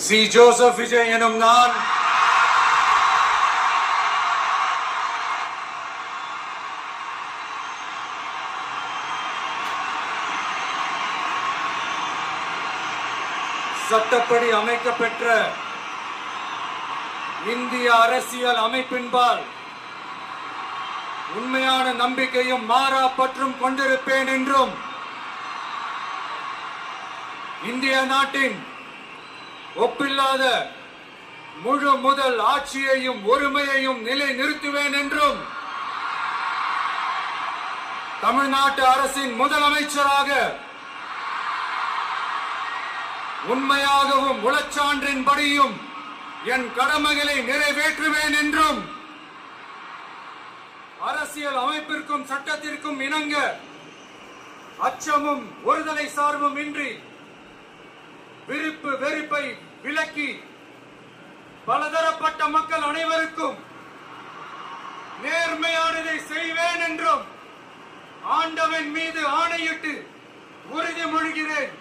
C Joseph Vijay எனும் நான் சட்டப்படி அமைக்கப்பெற்ற இந்திய அரசியல் அமைப்பின்பால் உண்மையான நம்பிக்கையும் மாறா பற்றும் கொண்டிருப்பேன் என்றும் இந்திய நாட்டின் ஒப்பில்லாத முழு முதல் ஆட்சியையும் ஒருமையையும் நிலை நிறுத்துவேன் என்றும் தமிழ்நாட்டு அரசின் முதலமைச்சராக உண்மையாகவும் உளச்சான்றின்படியும் என் கடமைகளை நிறைவேற்றுவேன் என்றும் அரசியல் அமைப்பிற்கும் சட்டத்திற்கும் இணங்க அச்சமும் ஒருதலை சார்பும் இன்றி விருப்பு வெறுப்பை விலக்கி பலதரப்பட்ட மக்கள் அனைவருக்கும் நேர்மையானதை செய்வேன் என்றும் ஆண்டவன் மீது ஆணையிட்டு உறுதிமொழிகிறேன்.